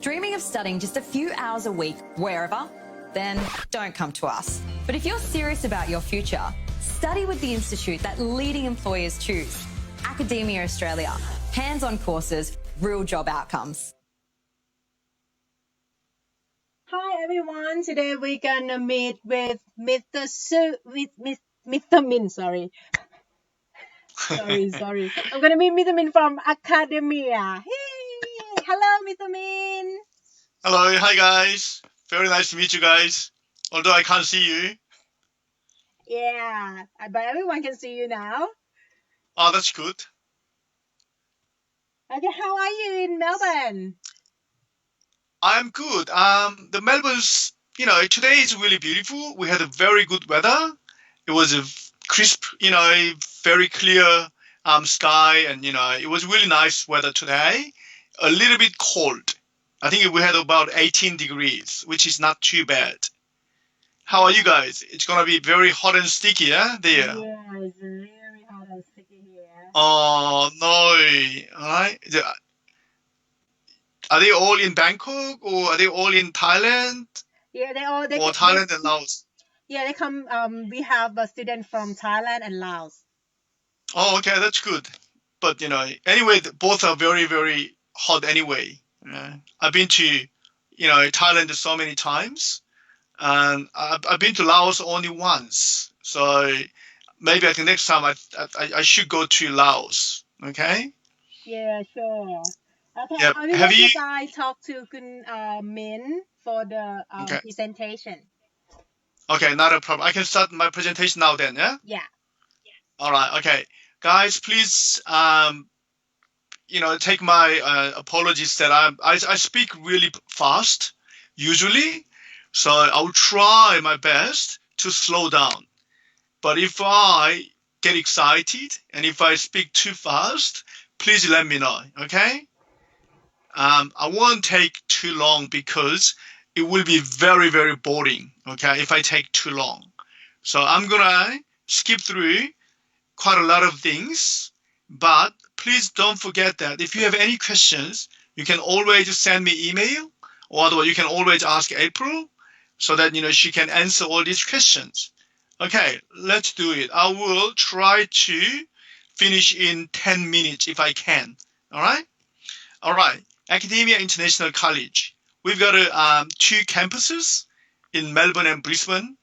Dreaming of studying just a few hours a week wherever? Then don't come to us. But if you're serious about your future, study with the institute that leading employers choose. Academia Australia. Hands-on courses, real job outcomes. Hi everyone. Today we're gonna meet with Mr. Min. Sorry. I'm gonna meet Mr. Min from Academia. Hey, hello, Mr. Min. Hello, hi guys. Very nice to meet you guys. Although I can't see you. Yeah, but everyone can see you now. Oh, that's good. Okay, how are you in Melbourne? I'm good. The Melbourne's, today is really beautiful. We had a very good weather. It was a crisp, very clear sky, and it was really nice weather today. A little bit cold. I think we had about 18 degrees, which is not too bad. How are you guys? It's gonna be very hot and sticky, yeah, there. Yeah, it's very hot and sticky here. Oh no! All right. Are they all in Bangkok or are they all in Thailand? Yeah, or Thailand and Laos? Yeah, they come. We have a student from Thailand and Laos. Oh, okay, that's good. But anyway, both are very, very hot anyway. I've been to, Thailand so many times, and I've been to Laos only once. So maybe I think next time I should go to Laos. Okay. Yeah, sure. Okay. Yep. I will Have let you you guys talk to Min for the Okay. presentation. Okay, not a problem. I can start my presentation now then, yeah? Yeah. All right. Okay. Guys, please take my apologies that I speak really fast usually, so I'll try my best to slow down. But if I get excited and if I speak too fast, please let me know, okay? I won't take too long because it will be very, very boring, okay, if I take too long. So I'm gonna skip through quite a lot of things, but please don't forget that if you have any questions, you can always send me email, or otherwise you can always ask April so that she can answer all these questions. Okay, let's do it. I will try to finish in 10 minutes if I can. All right. Academia International College. We've got two campuses in Melbourne and Brisbane,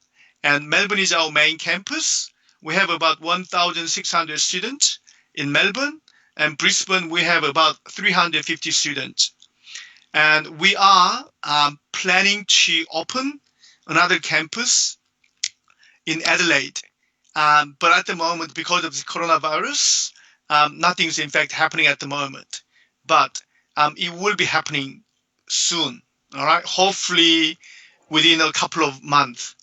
and Melbourne is our main campus. We have about 1,600 students in Melbourne, and Brisbane we have about 350 students. And we are planning to open another campus in Adelaide. But at the moment, because of the coronavirus, nothing's in fact happening at the moment. But it will be happening soon, all right? Hopefully within a couple of months.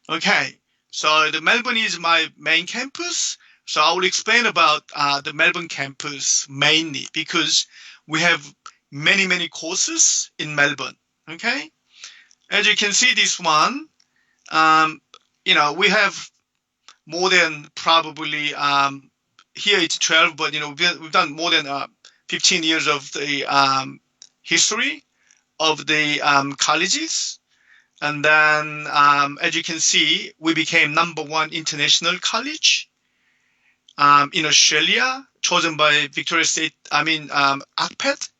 Okay. So the Melbourne is my main campus. So I will explain about the Melbourne campus mainly because we have many, many courses in Melbourne. Okay. As you can see, this one, we have more than probably here it's 12, but we've done more than 15 years of the history of the colleges. And then, as you can see, we became #1 international college in Australia, chosen by Victoria State, ACPET,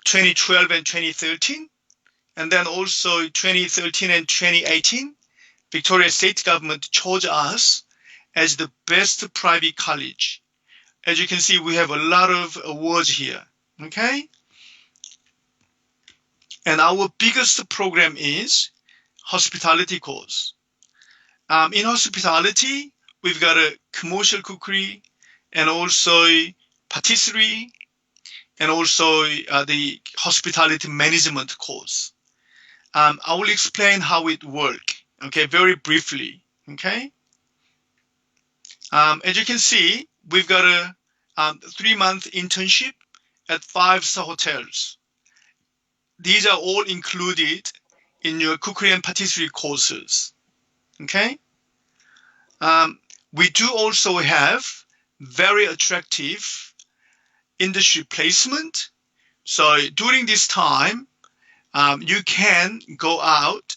2012 and 2013. And then also 2013 and 2018, Victoria State government chose us as the best private college. As you can see, we have a lot of awards here, okay? And our biggest program is hospitality course. In hospitality, we've got a commercial cookery and also patisserie and also the hospitality management course. I will explain how it works, okay, very briefly, okay? As you can see, we've got a 3-month internship at 5-star hotels. These are all included in your cookery and patisserie courses, okay? We do also have very attractive industry placement So during this time, you can go out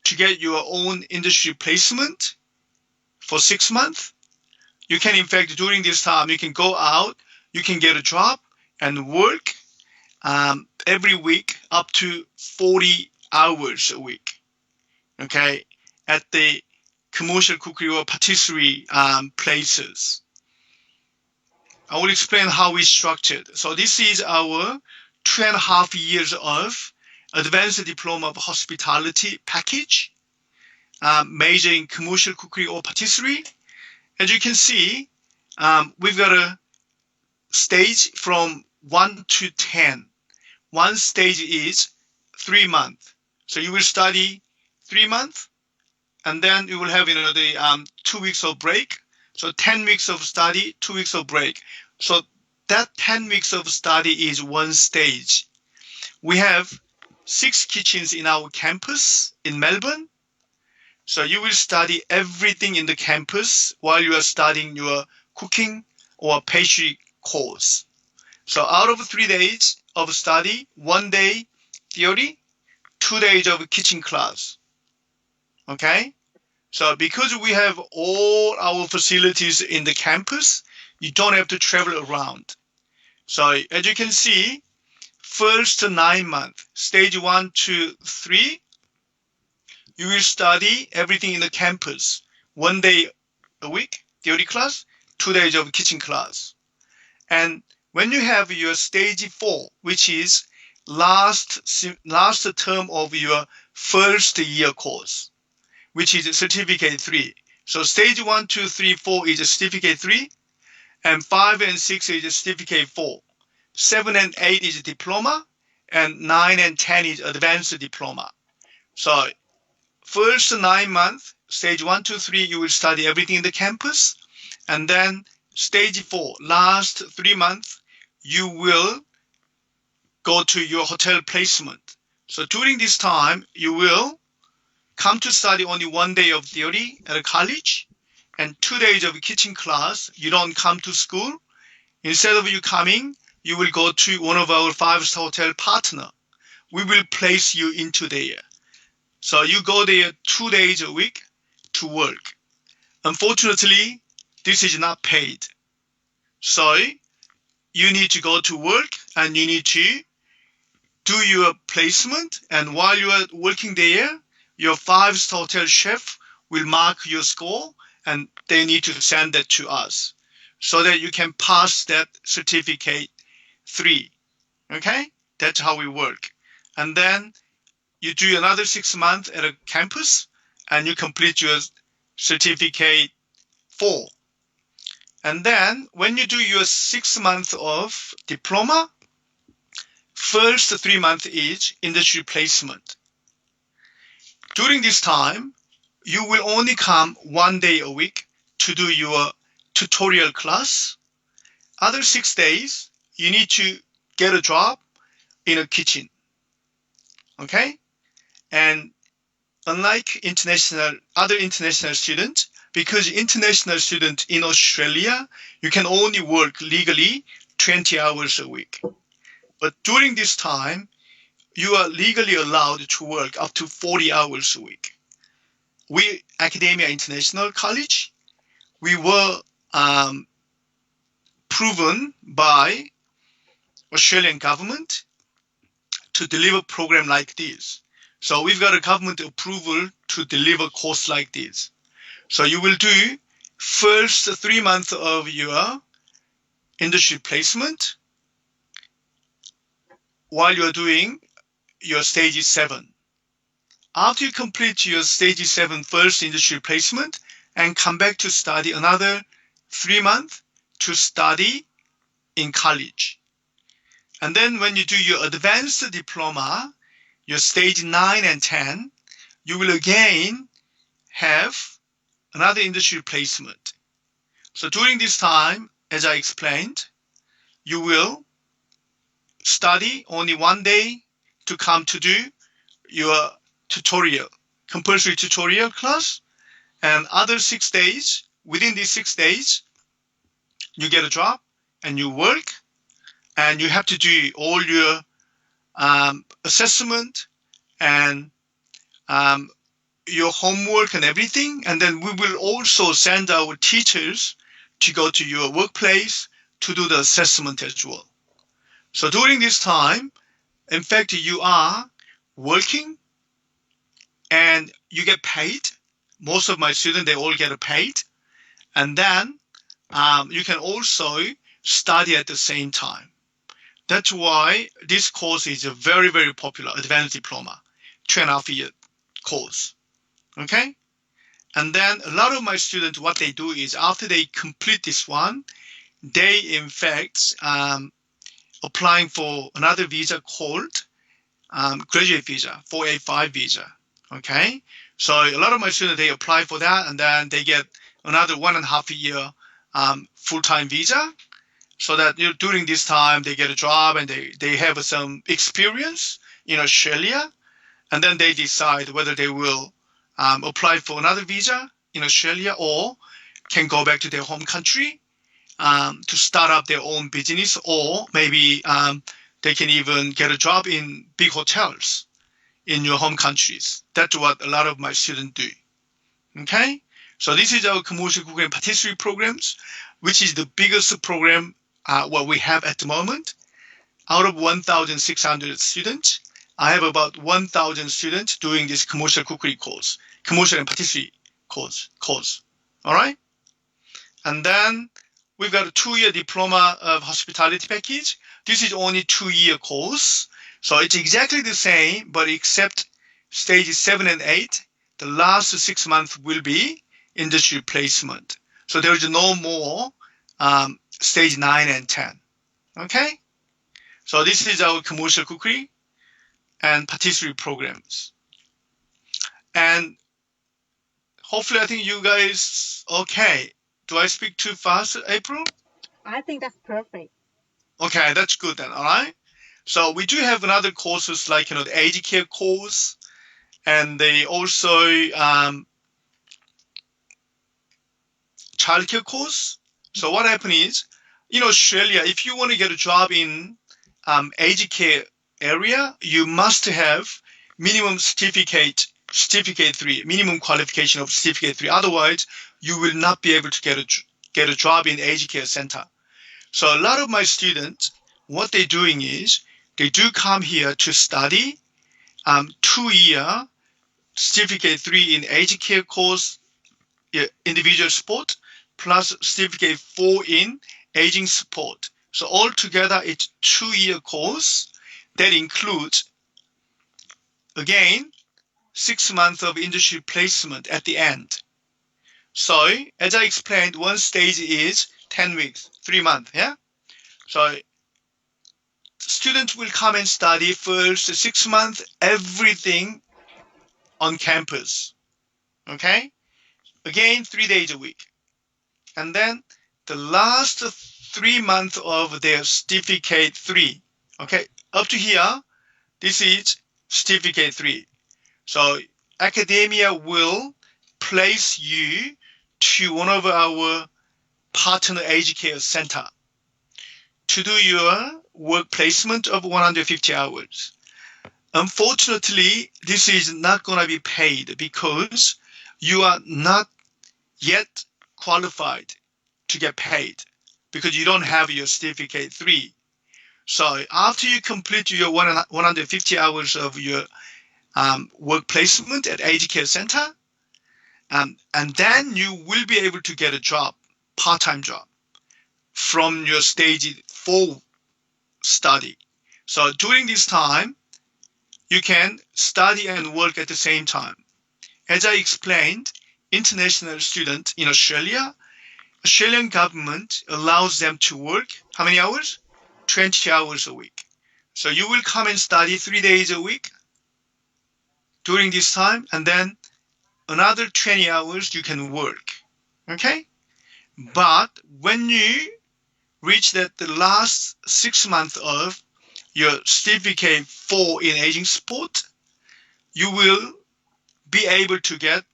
to get your own industry placement for 6 months. You can, in fact, during this time, you can go out, you can get a job and work every week up to 40 hours a week, okay, at the commercial cookery or patisserie places. I will explain how we structured. So this is our 2.5 years of advanced diploma of hospitality package, major in commercial cookery or patisserie. As you can see, we've got a stage from 1 to 10. One stage is 3 months. So you will study 3 months, and then you will have the 2 weeks of break. So 10 weeks of study, 2 weeks of break. So that 10 weeks of study is one stage. We have 6 kitchens in our campus in Melbourne. So you will study everything in the campus while you are studying your cooking or pastry course. So out of 3 days of study, 1 day theory, 2 days of kitchen class. Okay? So because we have all our facilities in the campus, you don't have to travel around. So as you can see, first 9 months, stage 1 to 3, you will study everything in the campus. 1 day a week, theory class, 2 days of kitchen class. And when you have your stage 4, which is last term of your first year course, which is certificate 3. So stage 1, 2, 3, 4 is certificate 3, and 5 and 6 is certificate 4. 7 and 8 is diploma, and 9 and 10 is advanced diploma. So first 9 months, stage 1, 2, 3, you will study everything in the campus, and then stage 4, last 3 months, you will go to your hotel placement. So during this time, you will come to study only 1 day of theory at a college and 2 days of kitchen class. You don't come to school. Instead of you coming, you will go to one of our 5-star hotel partner. We will place you into there. So you go there 2 days a week to work. Unfortunately, this is not paid. So you need to go to work and you need to do your placement. And while you are working there, your 5-star hotel chef will mark your score and they need to send that to us so that you can pass that certificate 3. Okay? That's how we work. And then you do another 6 months at a campus and you complete your certificate 4. And then when you do your 6 months of diploma, first 3 months is industry placement. During this time, you will only come 1 day a week to do your tutorial class. Other 6 days, you need to get a job in a kitchen. Okay? And unlike other international students, because international students in Australia, you can only work legally 20 hours a week. But during this time, you are legally allowed to work up to 40 hours a week. We, Academia International College, we were proven by Australian government to deliver a program like this. So we've got a government approval to deliver a course like this. So you will do first 3 months of your industry placement while you're doing your stage 7. After you complete your stage 7 first industry placement and come back to study another 3 months to study in college. And then when you do your advanced diploma, your stage 9 and 10, you will again have another industry placement. So during this time, as I explained, you will study only 1 day to come to do your tutorial, compulsory tutorial class, and other 6 days, within these 6 days, you get a job and you work and you have to do all your assessment and your homework and everything. And then we will also send our teachers to go to your workplace to do the assessment as well. So during this time, in fact, you are working and you get paid. Most of my students, they all get paid. And then you can also study at the same time. That's why this course is a very, very popular advanced diploma, 2.5-year course. Okay? And then a lot of my students, what they do is after they complete this one, they in fact applying for another visa called graduate visa, 485 visa. Okay? So a lot of my students, they apply for that and then they get another 1.5-year full-time visa, so that during this time they get a job and they have some experience in Australia, and then they decide whether they will apply for another visa in Australia or can go back to their home country to start up their own business, or maybe they can even get a job in big hotels in your home countries. That's what a lot of my students do. Okay? So this is our commercial cookery and patisserie programs, which is the biggest program what we have at the moment. Out of 1,600 students, I have about 1,000 students doing this commercial cookery course, commercial and patisserie course. All right? And then we've got a 2-year diploma of hospitality package. This is only 2-year course. So it's exactly the same, but except stages 7 and 8, the last 6 months will be industry placement. So there is no more stage 9 and 10. Okay? So this is our commercial cookery and patisserie programs. And hopefully I think you guys okay. Do I speak too fast, April? I think that's perfect. Okay, that's good then, all right? So we do have another courses like, the aged care course, and they also childcare course. So what happened is, in Australia, if you want to get a job in aged care area, you must have minimum certificate 3, minimum qualification of certificate 3. Otherwise, you will not be able to get a job in aged care center. So a lot of my students, what they're doing is they do come here to study 2-year certificate 3 in aged care course, individual support, plus certificate 4 in aging support. So altogether, it's 2-year course that includes, again, 6 months of industry placement at the end. So as I explained, one stage is 10 weeks, 3 months, yeah? So students will come and study first 6 months, everything on campus, okay? Again, 3 days a week. And then the last 3 months of their certificate 3, okay? Up to here, this is certificate 3. So academia will place you to one of our partner aged care center to do your work placement of 150 hours. Unfortunately, this is not going to be paid because you are not yet qualified to get paid because you don't have your certificate 3. So after you complete your 150 hours of your work placement at aged care center, and then you will be able to get a job, part-time job, from your stage 4 study. So during this time, you can study and work at the same time. As I explained, international students in Australia, Australian government allows them to work, how many hours? 20 hours a week. So you will come and study 3 days a week during this time, and then another 20 hours you can work, okay? But when you reach the last 6 months of your certificate 4 in aging support, you will be able to get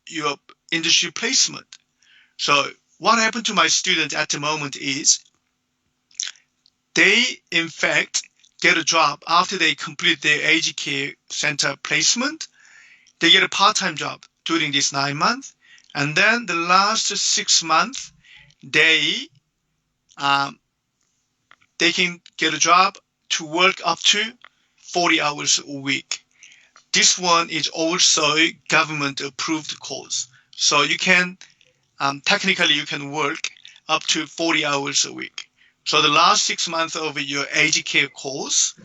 your industry placement. So what happened to my students at the moment is they in fact get a job after they complete their aged care center placement. They get a part-time job during this 9 months, and then the last 6 months they can get a job to work up to 40 hours a week. This one is also government approved course, so you can technically you can work up to 40 hours a week. So the last 6 months of your aged care course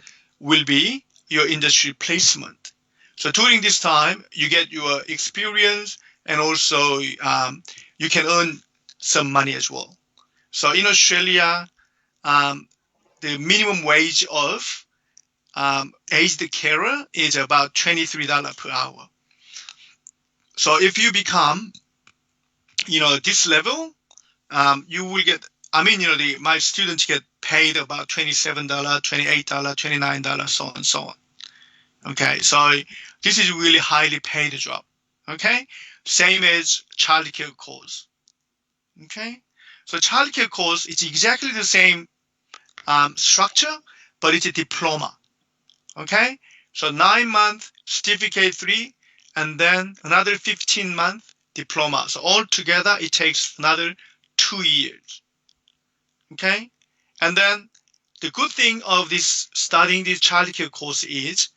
will be your industry placement. So during this time, you get your experience, and also you can earn some money as well. So in Australia, the minimum wage of aged carer is about $23 per hour. So if you become, this level, you will get, my students get paid about $27, $28, $29, so on and so on. Okay, so this is really highly paid job. Okay, same as childcare course. Okay, so childcare course, it's exactly the same structure, but it's a diploma. Okay, so 9 month certificate 3, and then another 15-month diploma. So altogether, it takes another 2 years. Okay, and then the good thing of this studying this childcare course is,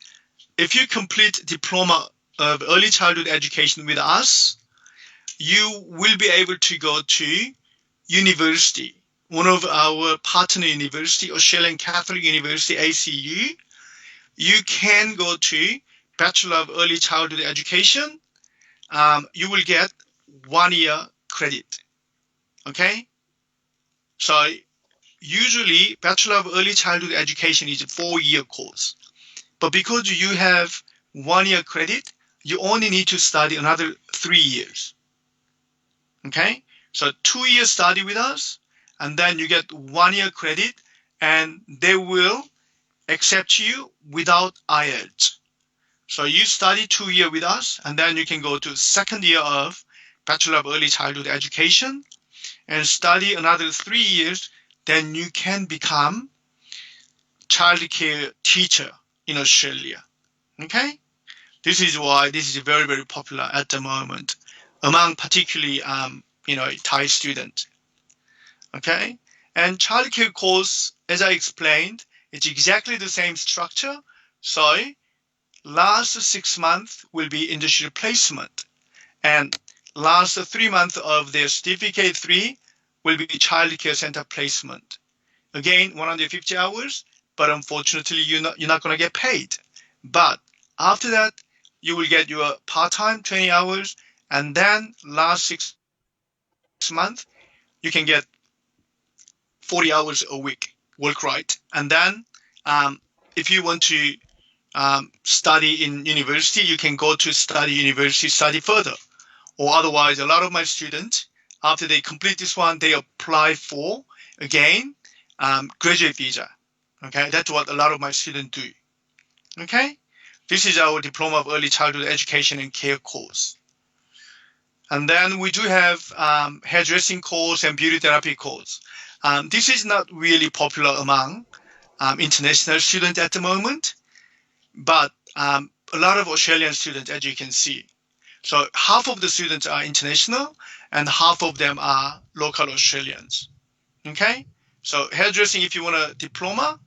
if you complete diploma of early childhood education with us, you will be able to go to university, one of our partner university, Australian Catholic University, ACU. You can go to Bachelor of Early Childhood Education. You will get 1 year credit. Okay? So usually Bachelor of Early Childhood Education is a 4-year course. But because you have 1 year credit, you only need to study another 3 years. Okay? So 2 years study with us, and then you get 1 year credit, and they will accept you without IELTS. So you study 2 years with us, and then you can go to 2nd year of Bachelor of Early Childhood Education and study another 3 years. Then you can become childcare teacher in Australia. Okay? This is why this is very, very popular at the moment among particularly, Thai students. Okay? And childcare course, as I explained, it's exactly the same structure. So last 6 months will be industry placement, and last 3 months of their certificate 3 will be childcare center placement. Again, 150 hours, but unfortunately you're not going to get paid. But after that, you will get your part-time 20 hours, and then last 6 months, you can get 40 hours a week, work right. And then if you want to study in university, you can go to study further. Or otherwise, a lot of my students, after they complete this one, they apply for, again, graduate visa. Okay, that's what a lot of my students do. Okay, this is our Diploma of Early Childhood Education and Care course. And then we do have hairdressing course and beauty therapy course. This is not really popular among international students at the moment, but a lot of Australian students, as you can see. So half of the students are international and half of them are local Australians. Okay, so hairdressing, if you want a diploma,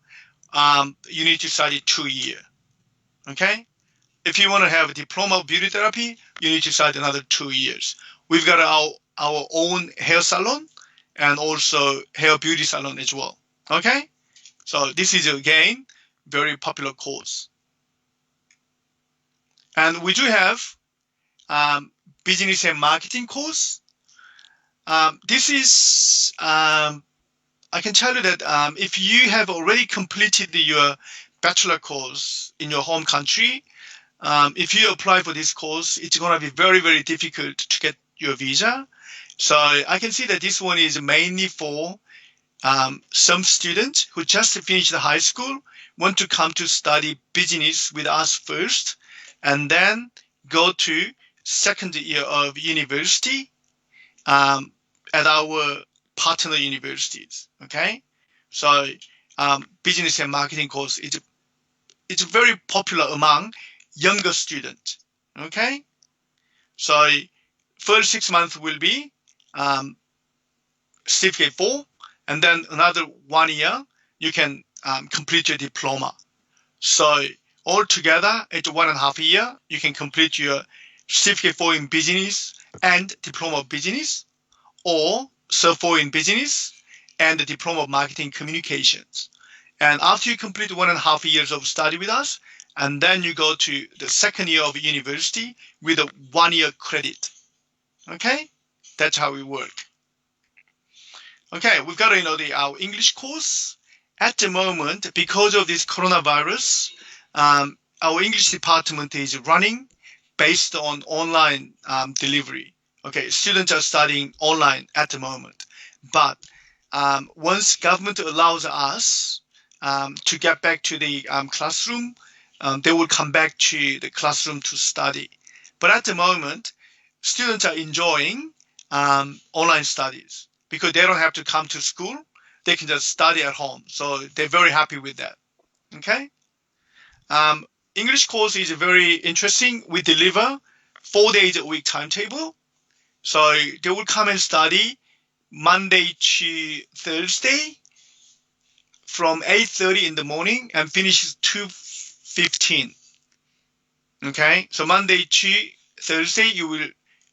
you need to study 2 years. Okay, if you want to have a diploma of beauty therapy, you need to study another 2 years. We've got our own hair salon and also hair beauty salon as well. Okay, so this is again very popular course. And we do have business and marketing course. This is I can tell you that if you have already completed your bachelor course in your home country, if you apply for this course, it's going to be very, very difficult to get your visa. So I can see that this one is mainly for some students who just finished the high school, want to come to study business with us first, and then go to 2nd year of university at our partner universities. Okay, so business and marketing course. It's very popular among younger students. Okay, so first 6 months will be certificate 4, and then another 1 year you can complete your diploma. So altogether, it's 1.5 year. You can complete your certificate 4 in business and diploma of business, or Cert 4 in business and the diploma of marketing communications. And after you complete 1.5 years of study with us, and then you go to the second year of university with a 1 year credit. Okay, that's how we work. Okay, we've got our English course. At the moment, because of this coronavirus, our English department is running based on online delivery. Okay, students are studying online at the moment. But once government allows us to get back to the classroom, they will come back to the classroom to study. But at the moment, students are enjoying online studies because they don't have to come to school. They can just study at home. So they're very happy with that. Okay? English course is very interesting. We deliver 4 days a week timetable. So they will come and study Monday to Thursday from 8:30 in the morning and finish 2:15. Okay? So Monday to Thursday, you will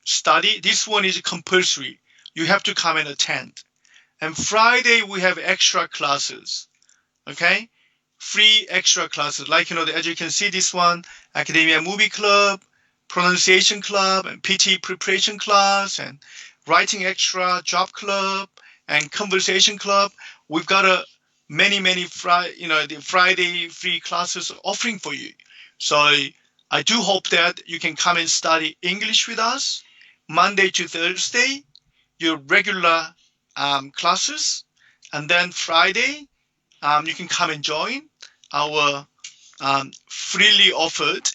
study. This one is compulsory. You have to come and attend. And Friday, we have extra classes. Okay? Free extra classes. Like, as you can see, this one, Academia Movie Club, Pronunciation Club, and PT Preparation Class, and Writing Extra, Job Club, and Conversation Club. We've got many the Friday free classes offering for you. So I do hope that you can come and study English with us Monday to Thursday, your regular classes, and then Friday you can come and join our freely offered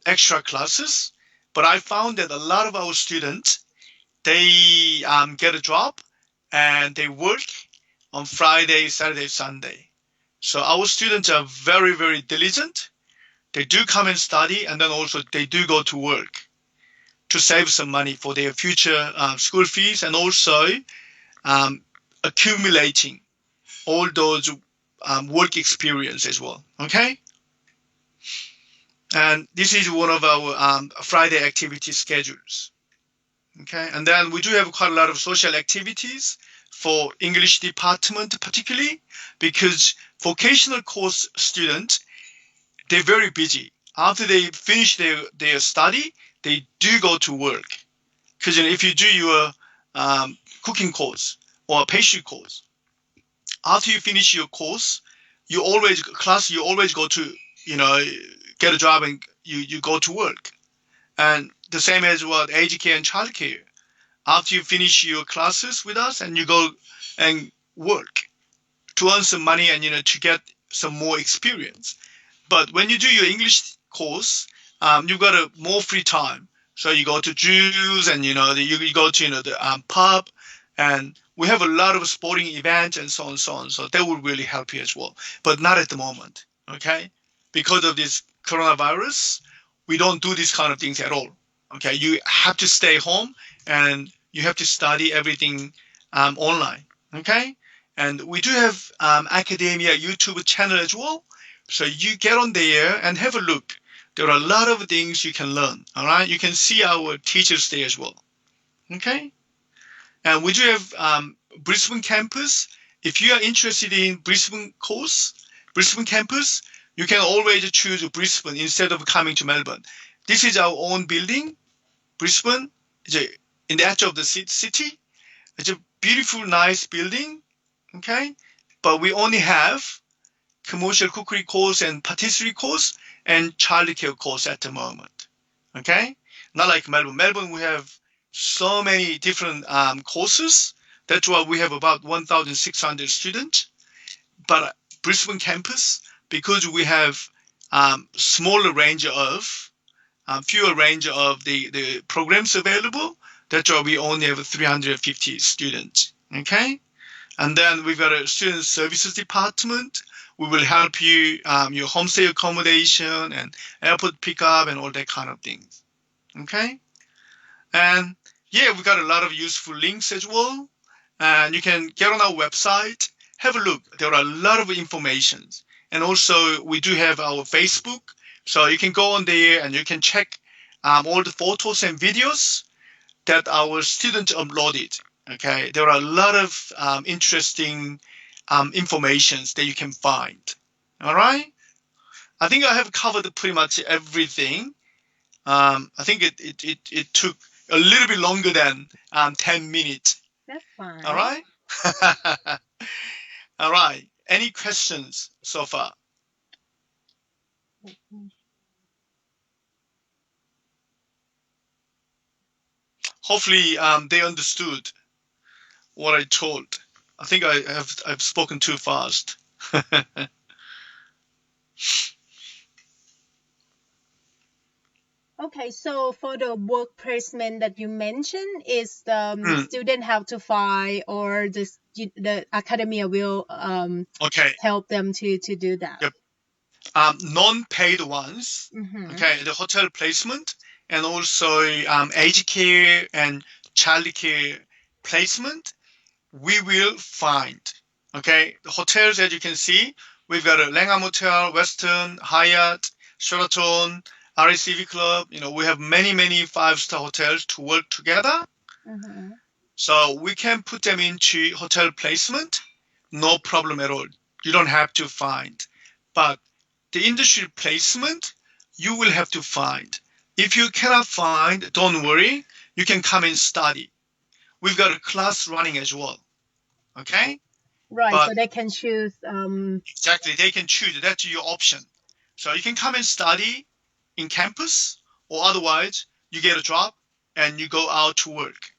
extra classes. But I found that a lot of our students, they get a job and they work on Friday, Saturday, Sunday. So our students are very, very diligent. They do come and study, and then also they do go to work to save some money for their future school fees, and also accumulating all those work experience as well. Okay? And this is one of our Friday activity schedules. Okay? And then we do have quite a lot of social activities for English department, particularly because vocational course students, they're very busy. After they finish their study, they do go to work. Because if you do your cooking course or pastry course, after you finish your course, you always go to, get a job and you go to work. And the same as what aged care and child care. After you finish your classes with us, and you go and work to earn some money and, to get some more experience. But when you do your English course, you've got more free time. So you go to Jews, and, you go to, the pub, and we have a lot of sporting events and so on and so on. So that will really help you as well. But not at the moment, okay? Because of this coronavirus, we don't do these kind of things at all. Okay, you have to stay home and you have to study everything online. Okay, and we do have Academia YouTube channel as well. So you get on there and have a look. There are a lot of things you can learn. All right, you can see our teachers there as well. Okay, and we do have Brisbane campus. If you are interested in Brisbane campus, you can always choose Brisbane instead of coming to Melbourne. This is our own building, Brisbane. It's in the edge of the city. It's a beautiful, nice building, okay? But we only have commercial cookery course and patisserie course and childcare course at the moment, okay? Not like Melbourne. Melbourne, we have so many different courses. That's why we have about 1,600 students. But Brisbane campus, because we have fewer range of the programs available, that's why we only have 350 students. Okay, And then we've got a student services department. We will help you your homestay accommodation and airport pickup and all that kind of things. Okay? And yeah, we've got a lot of useful links as well. And you can get on our website, have a look. There are a lot of information. And also we do have our Facebook. So you can go on there and you can check all the photos and videos that our students uploaded. Okay, there are a lot of interesting informations that you can find. All right, I think I have covered pretty much everything. I think it took a little bit longer than 10 minutes. That's fine. All right. All right. Any questions so far? Hopefully, they understood what I told. I think I've spoken too fast. Okay, so for the work placement that you mentioned, is the student have to find, or the academia will Okay. help them to do that? Yep. Non-paid ones. Mm-hmm. Okay, the hotel placement and also aged care and child care placement, we will find. Okay, the hotels, as you can see, we've got a Langham Hotel, Westin, Hyatt, Sheraton, RACV Club. You know, we have many 5-star hotels to work together. Mm-hmm. So we can put them into hotel placement, no problem at all. You don't have to find. But the industry placement, you will have to find. If you cannot find, don't worry. You can come and study. We've got a class running as well. Okay? Right, But so they can choose. exactly, they can choose. That's your option. So you can come and study in campus, or otherwise you get a job and you go out to work.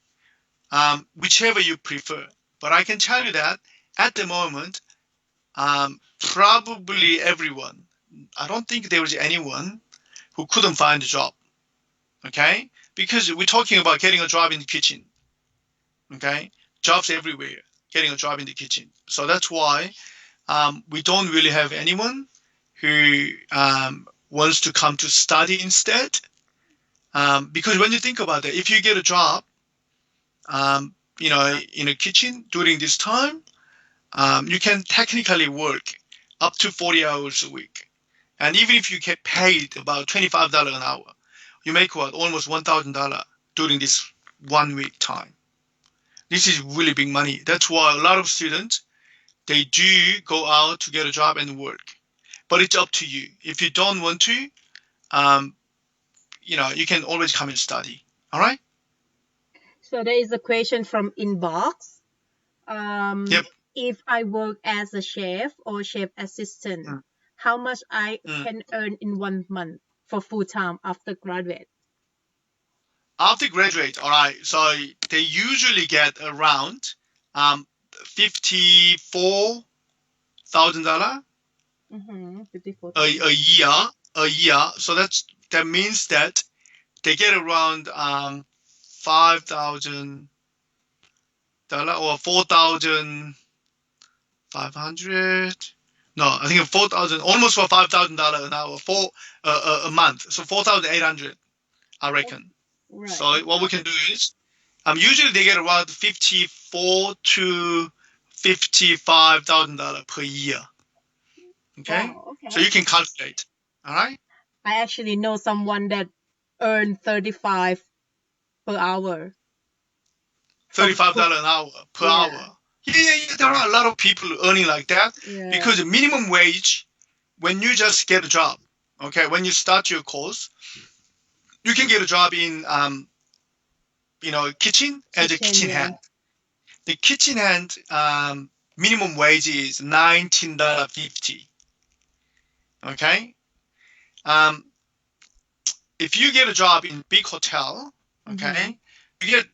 Whichever you prefer. But I can tell you that at the moment, probably everyone, I don't think there was anyone who couldn't find a job. Okay? Because we're talking about getting a job in the kitchen. Okay? Jobs everywhere, getting a job in the kitchen. So that's why we don't really have anyone who wants to come to study instead. Because when you think about it, if you get a job, you know, in a kitchen during this time, you can technically work up to 40 hours a week. And even if you get paid about $25 an hour, you make what? Almost $1,000 during this 1 week time. This is really big money. That's why a lot of students, they do go out to get a job and work. But it's up to you. If you don't want to, you know, you can always come and study. All right? So there is a question from inbox. Yep. If I work as a chef or chef assistant, how much I can earn in 1 month for full time after graduate? After graduate, all right. So they usually get around $54,000 a year. So that means that they get around $5,000 or 4,500. No, I think 4,000, almost for $5,000 an hour for a month. So 4,800, I reckon. Right. So what we can do is, usually they get around $54,000 to $55,000 per year. Okay? Wow, okay. So you can calculate. All right? I actually know someone that earned $35 per hour. $35 an hour per hour. Yeah. There are a lot of people earning like that because the minimum wage, when you just get a job, okay, when you start your course, you can get a job in, you know, kitchen as a kitchen hand. The kitchen hand minimum wage is $19.50. Okay. If you get a job in big hotel, okay, you get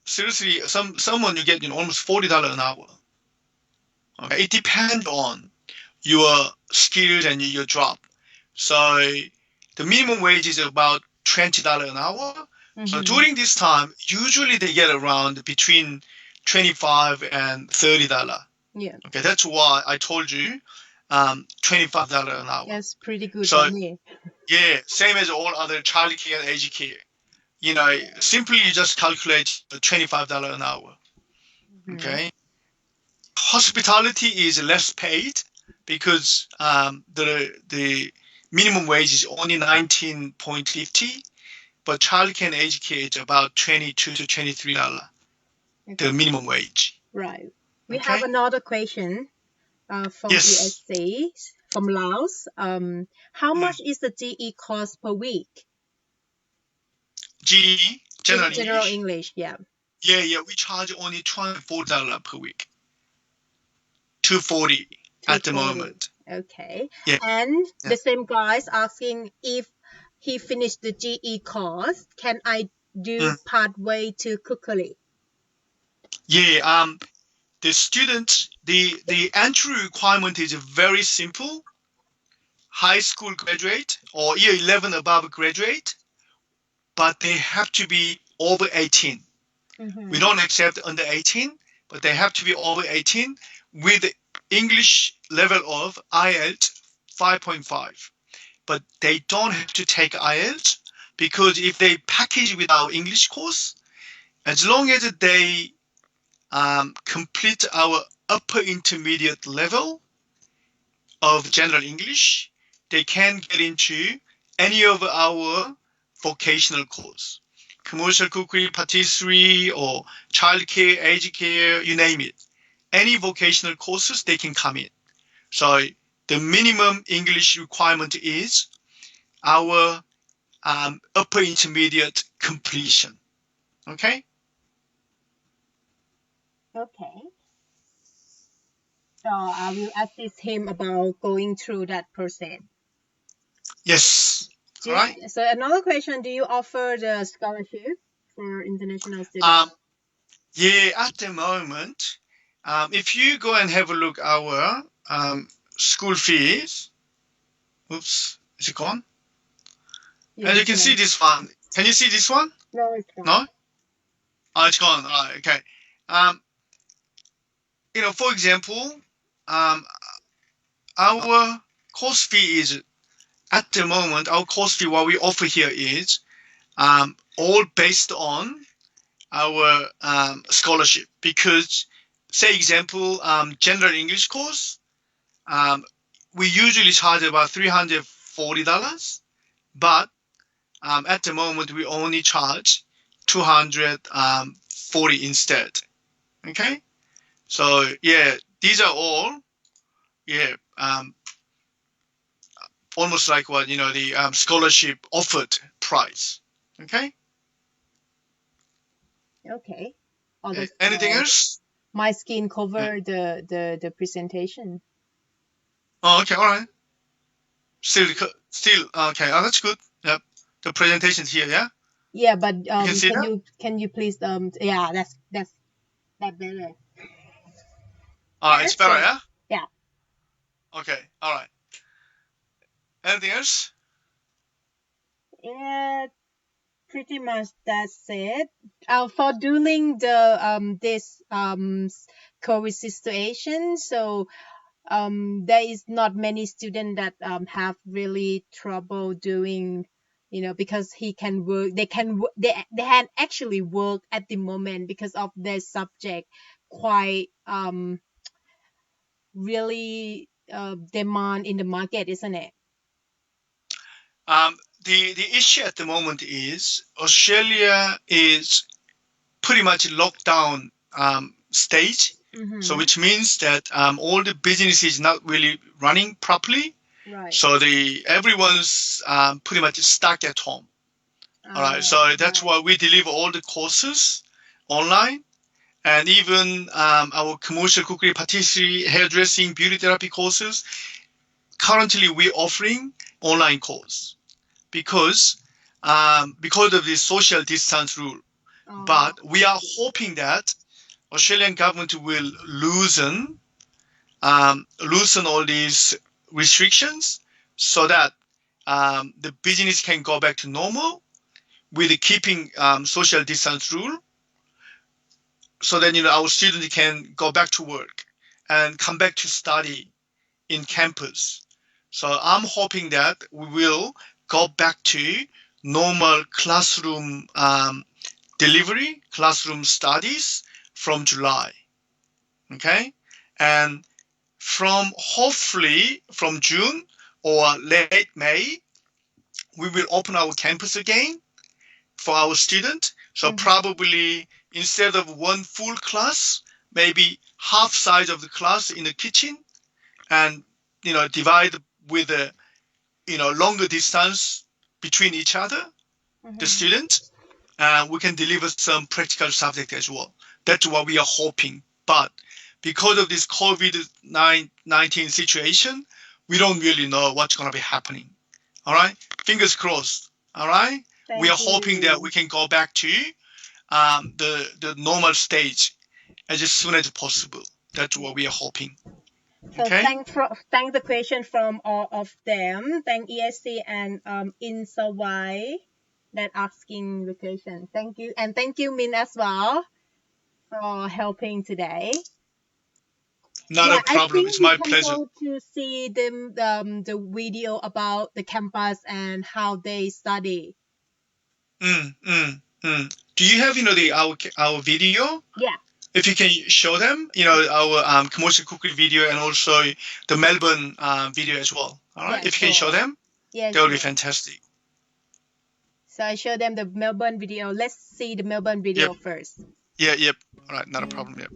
seriously someone you get, you know, almost $40 an hour. Okay, it depends on your skills and your job. So the minimum wage is about $20 an hour. So during this time, usually they get around between $25 and $30. Yeah, Okay, that's why I told you $25 an hour. that's pretty good So- money. Yeah, same as all other childcare and aged care. You know, simply you just calculate $25 an hour. Mhm. Okay. Hospitality is less paid because the minimum wage is only $19.50, but childcare and aged care is about $22 to $23, Okay. the minimum wage. Right. We Okay. have another question from Yes. ESC from Laos. How much is the GE cost per week? GE, general General English. English, yeah. Yeah, we charge only $24 per week. $240 at the $240. moment. Okay. Yeah. And Yeah. the same guy's asking if he finished the GE course, can I do pathway to Cookery? Yeah, the students, the entry requirement is very simple. High school graduate or year 11 above graduate, but they have to be over 18. Mhm. We don't accept under 18, but they have to be over 18 with English level of IELTS 5.5. But they don't have to take IELTS because if they package with our English course, as long as they complete our upper intermediate level of general English, they can get into any of our vocational course. Commercial cookery, patisserie, or childcare, aged care, you name it. Any vocational courses, they can come in. So the minimum English requirement is our upper intermediate completion. Okay? Okay. So I will assist him about going through that process. Yes. All right. So another question, do you offer the scholarship for international students? Yeah, at the moment, if you go and have a look our school fees, oops, is it gone? And you can see this one. Can you see this one? No, it's not. No? Oh, it's gone. Oh, okay. For example, our course fee is, at the moment, our course fee, what we offer here is all based on our scholarship. Because, say, example, general English course, we usually charge about $340, but at the moment we only charge $240 instead. Okay, so yeah, these are all almost like what the scholarship offered price. Okay. Okay. Anything else? My skin cover the presentation. Oh, okay, all right. Still, okay. Oh, that's good. Yep. The presentation's here, yeah. Yeah, but can see that? can you please yeah, that's better. It's better, yeah. Yeah. Okay, all right. Anything else? Yeah, pretty much that's it. For during the this COVID situation, so there is not many students that have really trouble doing, because they can actually work at the moment because of their subject quite really demand in the market, isn't it? The issue at the moment is Australia is pretty much lockdown stage. Mm-hmm. So which means that all the business is not really running properly. Right. So everyone's pretty much stuck at home. All right. So that's why we deliver all the courses online, and even our commercial cookery, patisserie, hairdressing, beauty therapy courses. Currently, we're offering online course because of the social distance rule. But we are hoping that Australian government will loosen all these restrictions so that the business can go back to normal with keeping social distance rule. so then our students can go back to work and come back to study in campus. So I'm hoping that we will go back to normal classroom delivery, classroom studies from July. Okay, and hopefully from June or late May, we will open our campus again for our students. So probably instead of one full class, maybe half size of the class in the kitchen, and divide with a longer distance between each other, the students, and we can deliver some practical subject as well. That's what we are hoping. But because of this COVID-19 situation, we don't really know what's going to be happening. All right, fingers crossed. All right, we are hoping that we can go back to the normal stage as soon as possible. That's what we are hoping. So thank the question from all of them. Thank ESC and Insawai that asking the question. Thank you, and thank you Min as well for helping today. Not a problem. It's my pleasure. I think we can go to see the video about the campus and how they study. Do you have our video? Yeah. If you can show them, our commercial cookery video and also the Melbourne video as well. All right, if you can show them, that will be fantastic. So I show them the Melbourne video. Let's see the Melbourne video first. Yep. All right, not a problem. Yep.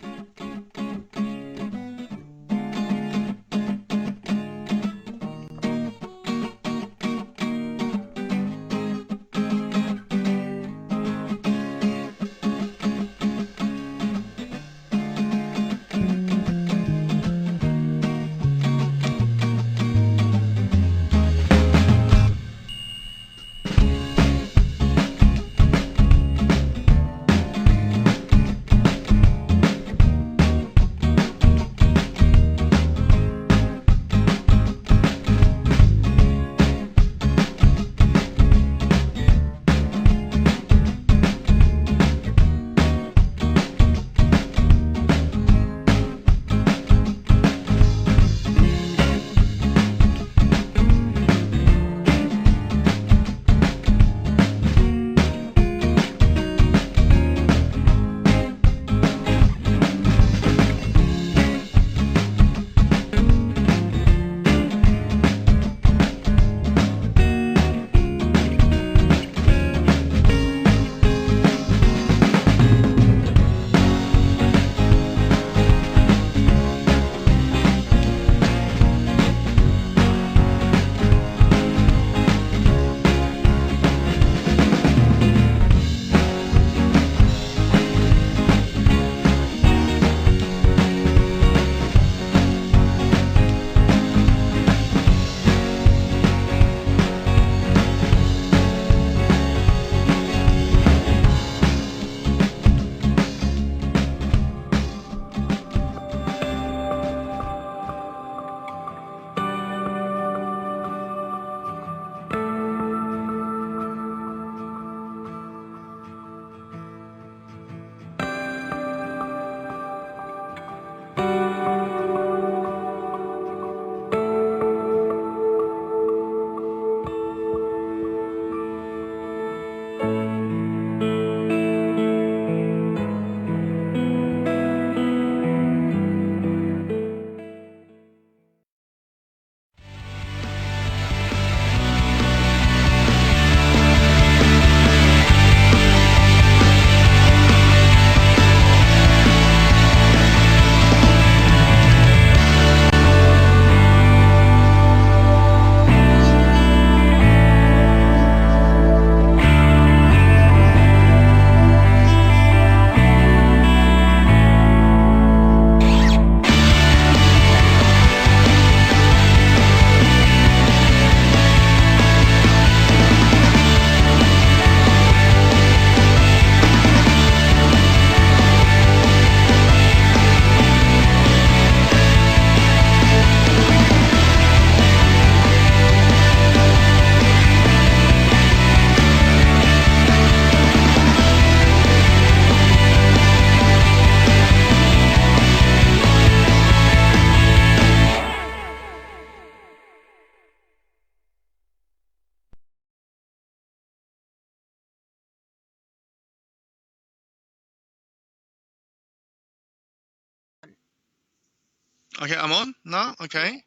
Okay, I'm on now. Okay.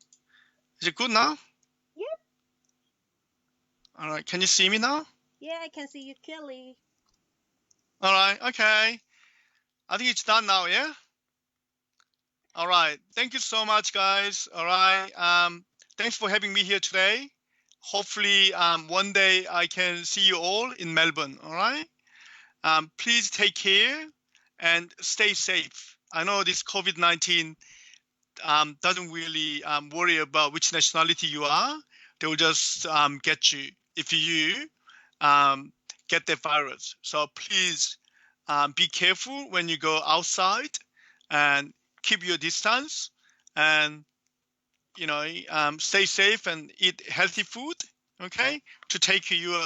Is it good now? Yep. All right. Can you see me now? Yeah, I can see you clearly. All right. Okay. I think it's done now. Yeah. All right. Thank you so much, guys. All right. Thanks for having me here today. Hopefully, one day I can see you all in Melbourne. All right. Please take care and stay safe. I know this COVID-19 doesn't really worry about which nationality you are. They will just get you if you get the virus. So please be careful when you go outside and keep your distance and stay safe and eat healthy food. Okay, to take your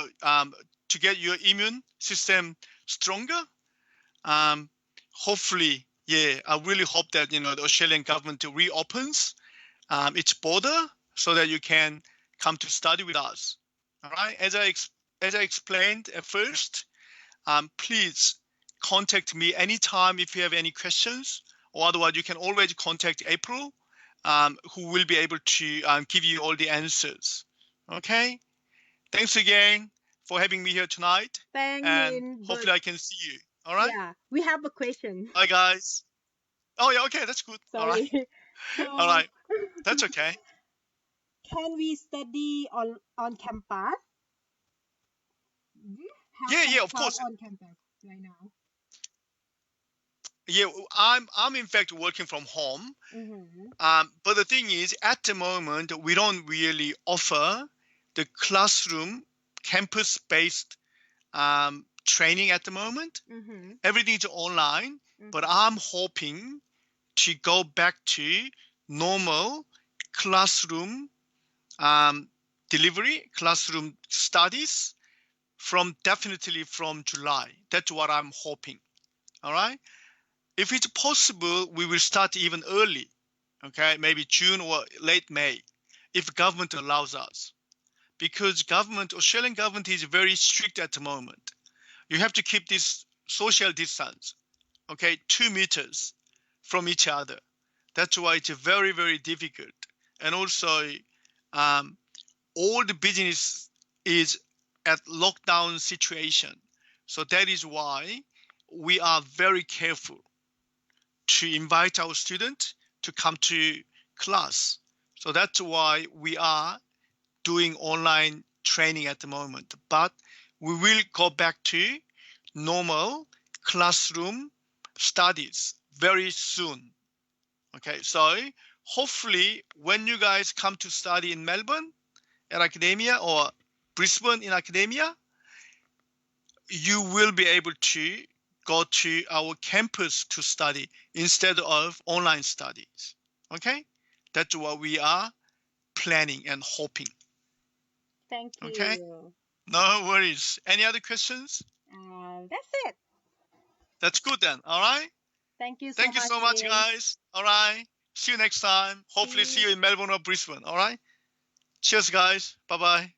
to get your immune system stronger. Hopefully, yeah, I really hope that the Australian government reopens its border so that you can come to study with us. All right, as I explained at first, please contact me anytime if you have any questions, or otherwise you can always contact April, who will be able to give you all the answers. Okay, thanks again for having me here tonight, Thank and you. hopefully I can see you. All right. Yeah, we have a question. Bye, guys. Oh, yeah, okay, that's good. All right. Sorry. All right. That's okay. Can we study on campus? Do you have Yeah, some yeah, of class course. on campus right now? Yeah, I'm in fact working from home. But the thing is, at the moment, we don't really offer the classroom, campus-based training at the moment. Everything is online, but I'm hoping to go back to normal classroom delivery, classroom studies definitely from July. That's what I'm hoping. All right. If it's possible, we will start even early. Okay, maybe June or late May, if government allows us. Because Australian government is very strict at the moment. You have to keep this social distance, okay, 2 meters from each other. That's why it's very, very difficult. And also, all the business is at lockdown situation. So that is why we are very careful to invite our students to come to class. So that's why we are doing online training at the moment. But we will go back to normal classroom studies very soon. Okay, so hopefully when you guys come to study in Melbourne at academia or Brisbane in academia, you will be able to go to our campus to study instead of online studies. Okay, that's what we are planning and hoping. Thank you. Okay, no worries. Any other questions? That's it. That's good then. All right. Thank you Thank you so much, James. guys. All right. See you next time. Hopefully see you in Melbourne or Brisbane. All right. Cheers, guys. Bye-bye.